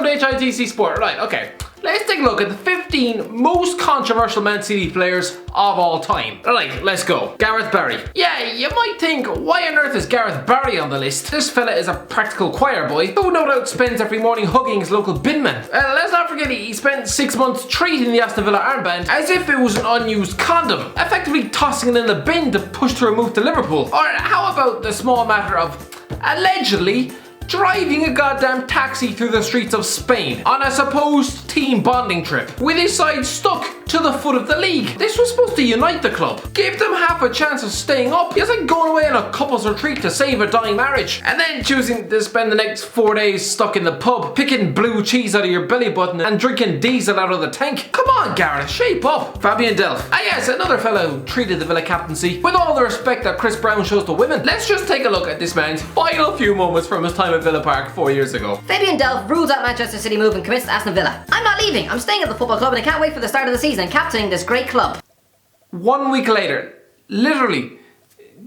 welcome to HITC Sport. Right, okay. Let's take a look at the 15 most controversial Man City players of all time. Alright, let's go. Gareth Barry. Yeah, you might think, why on earth is Gareth Barry on the list? This fella is a practical choir boy who no doubt spends every morning hugging his local binman. Let's not forget he spent 6 months treating the Aston Villa armband as if it was an unused condom, effectively tossing it in the bin to push to remove to Liverpool. Or how about the small matter of, allegedly, driving a goddamn taxi through the streets of Spain on a supposed team bonding trip with his side stuck to the foot of the league. This was supposed to unite the club, give them half a chance of staying up. It's like going away on a couple's retreat to save a dying marriage and then choosing to spend the next 4 days stuck in the pub picking blue cheese out of your belly button and drinking diesel out of the tank. Come on Gareth, shape up. FABIAN DELPH. Ah yes, another fellow who treated the Villa captaincy with all the respect that Chris Brown shows to women. Let's just take a look at this man's final few moments from his time at Villa Park 4 years ago. FABIAN DELPH rules out Manchester City move and commits to Aston Villa. I'm not leaving, I'm staying at the football club and I can't wait for the start of the season and captaining this great club. 1 week later, literally,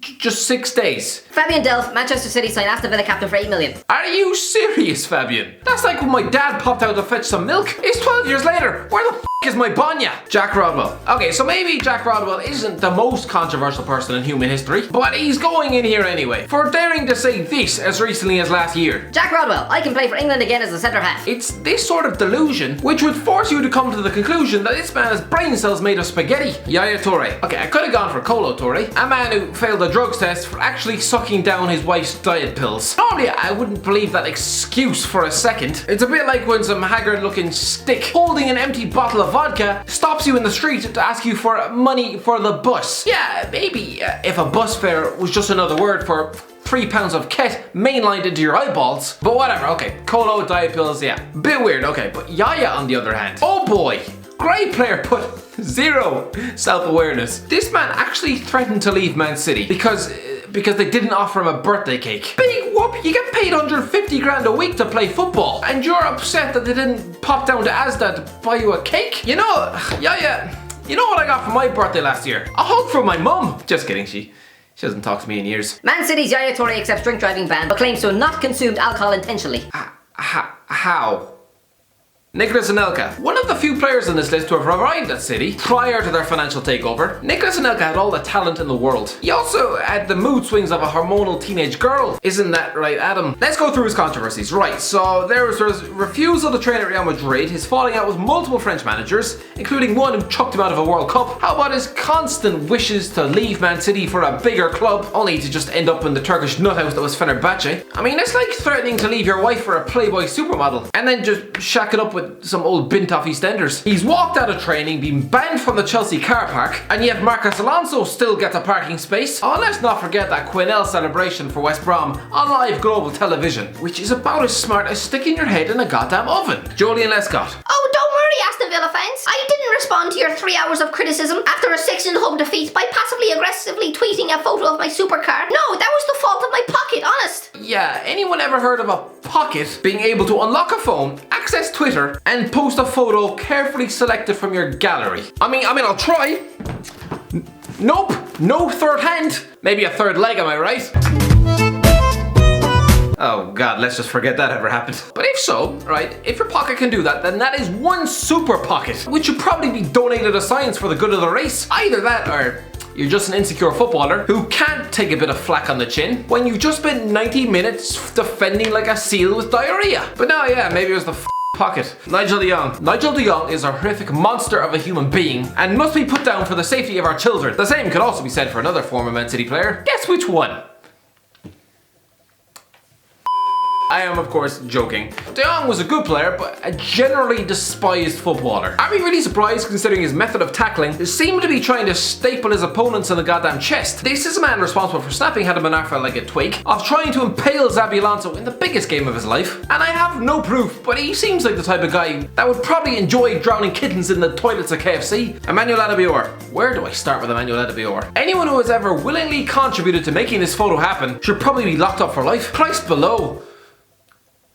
just 6 days. FABIAN DELPH, Manchester City sign Aston Villa captain for 8 million. Are you serious, Fabian? That's like when my dad popped out to fetch some milk. It's 12 years later. Where the f is my Bonya? Jack Rodwell. Okay, so maybe Jack Rodwell isn't the most controversial person in human history, but he's going in here anyway for daring to say this as recently as last year. Jack Rodwell, I can play for England again as a centre half. It's this sort of delusion which would force you to come to the conclusion that this man has brain cells made of spaghetti. YAYA Toure. Okay, I could have gone for Colo Toure, a man who failed a drugs test for actually sucking down his wife's diet pills. Normally, I wouldn't believe that excuse for a second. It's a bit like when some haggard looking stick holding an empty bottle of vodka stops you in the street to ask you for money for the bus. Yeah, maybe if a bus fare was just another word for 3 pounds of ket mainlined into your eyeballs. But whatever, okay. Colo, diet pills, yeah. Bit weird, okay. But YAYA on the other hand. Oh boy! Great player, but zero self-awareness. This man actually threatened to leave Man City because they didn't offer him a birthday cake. Big whoop, you get paid 150 grand a week to play football and you're upset that they didn't pop down to Asda to buy you a cake? You know, yeah, you know what I got for my birthday last year? A hug from my mum. Just kidding, she hasn't talked to me in years. Man City's YAYA Toure accepts drink driving ban but claims to have not consumed alcohol intentionally. How? NICOLAS ANELKA. One of the few players on this list to have arrived at City prior to their financial takeover. NICOLAS ANELKA had all the talent in the world. He also had the mood swings of a hormonal teenage girl. Isn't that right, Adam? Let's go through his controversies. Right, so there was his refusal to train at Real Madrid, his falling out with multiple French managers, including one who chucked him out of a World Cup. How about his constant wishes to leave Man City for a bigger club, only to just end up in the Turkish nuthouse that was Fenerbahce? I mean, it's like threatening to leave your wife for a Playboy supermodel, and then just shack it up with some old bint off EastEnders. He's walked out of training, been banned from the Chelsea car park, and yet Marcus Alonso still gets a parking space. Oh, let's not forget that Quinnell celebration for West Brom on live global television, which is about as smart as sticking your head in a goddamn oven. JOLEON LESCOTT. Oh, don't worry, Aston Villa fans. I didn't respond to your 3 hours of criticism after a 6-0 defeat by passively aggressively tweeting a photo of my supercar. No, that was the fault of my pocket, honest. Yeah, anyone ever heard of a pocket being able to unlock a phone, access Twitter, and post a photo carefully selected from your gallery? I mean, I'll try. Nope, no third hand. Maybe a third leg, am I right? Oh god, let's just forget that ever happened. But if so, right, if your pocket can do that, then that is one super pocket, which should probably be donated to science for the good of the race. Either that or you're just an insecure footballer who can't take a bit of flack on the chin when you've just spent 90 minutes defending like a seal with diarrhea. But no, yeah, maybe it was the pocket. Nigel de Jong. Nigel de Jong is a horrific monster of a human being and must be put down for the safety of our children. The same could also be said for another former Man City player. Guess which one? I am, of course, joking. De Jong was a good player, but a generally despised footballer. Are we really surprised considering his method of tackling seemed to be trying to staple his opponents in the goddamn chest? This is a man responsible for snapping Adam Manarfa like a twig, of trying to impale Xabi Alonso in the biggest game of his life. And I have no proof, but he seems like the type of guy that would probably enjoy drowning kittens in the toilets of KFC. EMMANUEL ADEBAYOR. Where do I start with EMMANUEL ADEBAYOR? Anyone who has ever willingly contributed to making this photo happen should probably be locked up for life. Christ below.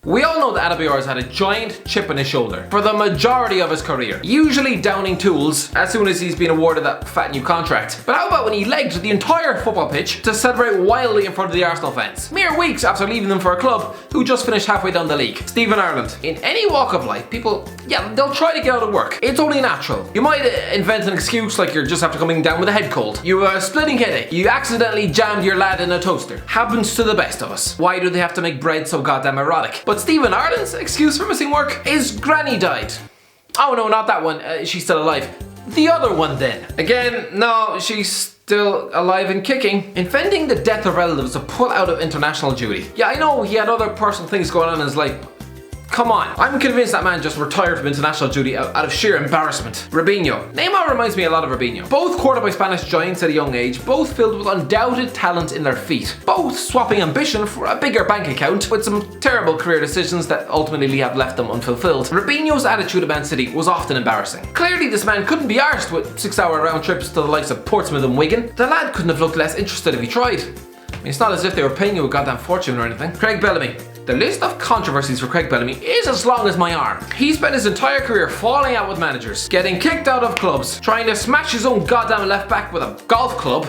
We all know that Adebayor has had a giant chip on his shoulder for the majority of his career, usually downing tools as soon as he's been awarded that fat new contract. But how about when he legged the entire football pitch to celebrate wildly in front of the Arsenal fans, mere weeks after leaving them for a club who just finished halfway down the league? Stephen Ireland. In any walk of life, people, they'll try to get out of work. It's only natural. You might invent an excuse like you're just after coming down with a head cold. You have a splitting headache. You accidentally jammed your lad in a toaster. Happens to the best of us. Why do they have to make bread so goddamn erotic? But Stephen Ireland's excuse for missing work is granny died. Oh no, not that one. She's still alive. The other one then. Again, no, she's still alive and kicking. Inventing the death of relatives to pull out of international duty. Yeah, I know he had other personal things going on in his life. Come on, I'm convinced that man just retired from international duty out of sheer embarrassment. Robinho. Neymar reminds me a lot of Robinho. Both courted by Spanish giants at a young age, both filled with undoubted talent in their feet, both swapping ambition for a bigger bank account with some terrible career decisions that ultimately have left them unfulfilled. Robinho's attitude at Man City was often embarrassing. Clearly this man couldn't be arsed with 6-hour round trips to the likes of Portsmouth and Wigan. The lad couldn't have looked less interested if he tried. I mean, it's not as if they were paying you a goddamn fortune or anything. Craig Bellamy. The list of controversies for Craig Bellamy is as long as my arm. He spent his entire career falling out with managers, getting kicked out of clubs, trying to smash his own goddamn left back with a golf club.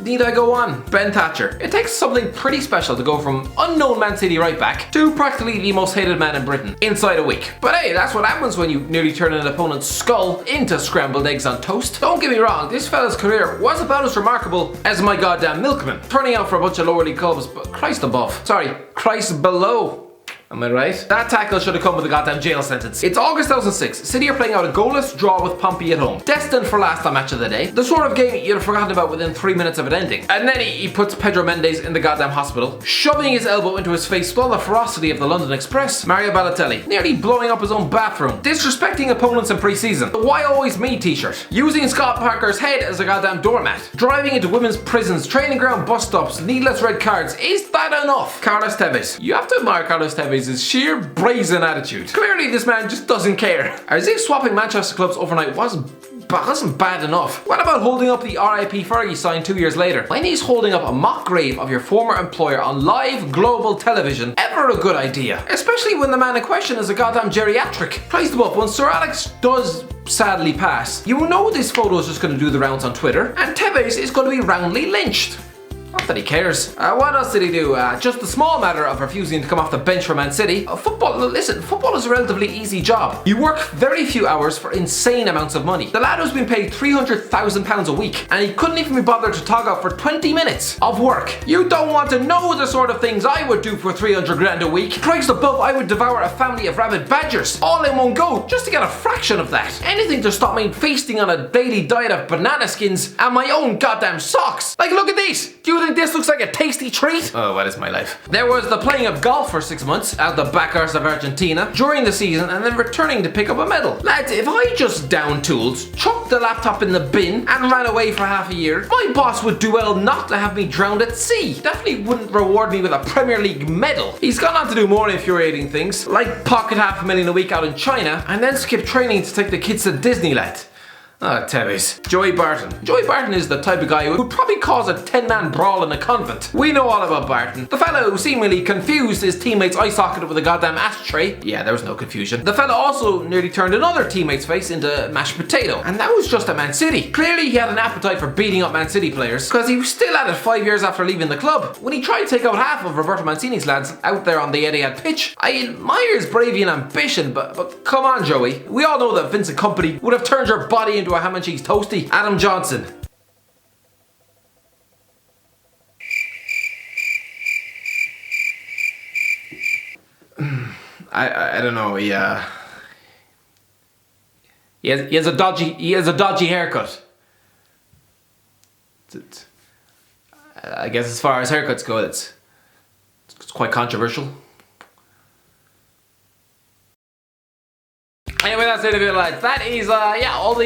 Need I go on? Ben Thatcher. It takes something pretty special to go from unknown Man City right back to practically the most hated man in Britain inside a week. But hey, that's what happens when you nearly turn an opponent's skull into scrambled eggs on toast. Don't get me wrong, this fella's career was about as remarkable as my goddamn milkman. Turning out for a bunch of lower league clubs, but Christ above. Sorry, Christ below. Am I right? That tackle should have come with a goddamn jail sentence. It's August 2006. City are playing out a goalless draw with Pompey at home. Destined for last on match of the day. The sort of game you'd have forgotten about within 3 minutes of it ending. And then he puts Pedro Mendes in the goddamn hospital, shoving his elbow into his face with all the ferocity of the London Express. Mario Balotelli, nearly blowing up his own bathroom. Disrespecting opponents in pre-season. The Why Always Me t-shirt. Using Scott Parker's head as a goddamn doormat. Driving into women's prisons, training ground bus stops, needless red cards. Is that enough? Carlos Tevez. You have to admire Carlos Tevez' sheer brazen attitude. Clearly this man just doesn't care. As if swapping Manchester clubs overnight wasn't bad enough. What about holding up the RIP Fergie sign 2 years later? When he's holding up a mock grave of your former employer on live global television, ever a good idea? Especially when the man in question is a goddamn geriatric. Christ above, when Sir Alex does sadly pass, you know this photo is just going to do the rounds on Twitter, and Tevez is going to be roundly lynched. Not that he cares. What else did he do? Just the small matter of refusing to come off the bench for Man City. Football is a relatively easy job. You work very few hours for insane amounts of money. The lad has been paid £300,000 a week, and he couldn't even be bothered to tog up for 20 minutes of work. You don't want to know the sort of things I would do for 300 grand a week. Christ above, I would devour a family of rabid badgers all in one go just to get a fraction of that. Anything to stop me feasting on a daily diet of banana skins and my own goddamn socks. Like, look at these. Do you think this looks like a tasty treat? Oh, what is my life? There was the playing of golf for 6 months out the back arse of Argentina during the season, and then returning to pick up a medal. Lads, if I just downed tools, chucked the laptop in the bin, and ran away for half a year, my boss would do well not to have me drowned at sea. Definitely wouldn't reward me with a Premier League medal. He's gone on to do more infuriating things, like pocket $500,000 a week out in China, and then skip training to take the kids to Disneyland. Ah, Tevez. Joey Barton. Joey Barton is the type of guy who would probably cause a 10-man brawl in a convent. We know all about Barton. The fellow who seemingly confused his teammate's eye socket with a goddamn ashtray. Yeah, there was no confusion. The fellow also nearly turned another teammate's face into mashed potato. And that was just at Man City. Clearly he had an appetite for beating up Man City players, because he was still at it 5 years after leaving the club. When he tried to take out half of Roberto Mancini's lads out there on the Etihad pitch, I admire his bravery and ambition, but come on, Joey. We all know that Vincent Kompany would have turned your body into a ham and cheese toasty. Adam Johnson. I don't know. He has a dodgy haircut. I guess as far as haircuts go, it's quite controversial. Anyway, that's it, lads. That is all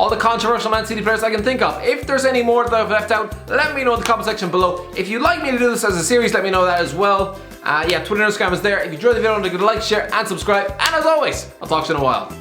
the controversial Man City players I can think of. If there's any more that I've left out, let me know in the comment section below. If you'd like me to do this as a series, let me know that as well. Twitter and Instagram is there. If you enjoyed the video, don't forget to like, share, and subscribe. And as always, I'll talk to you in a while.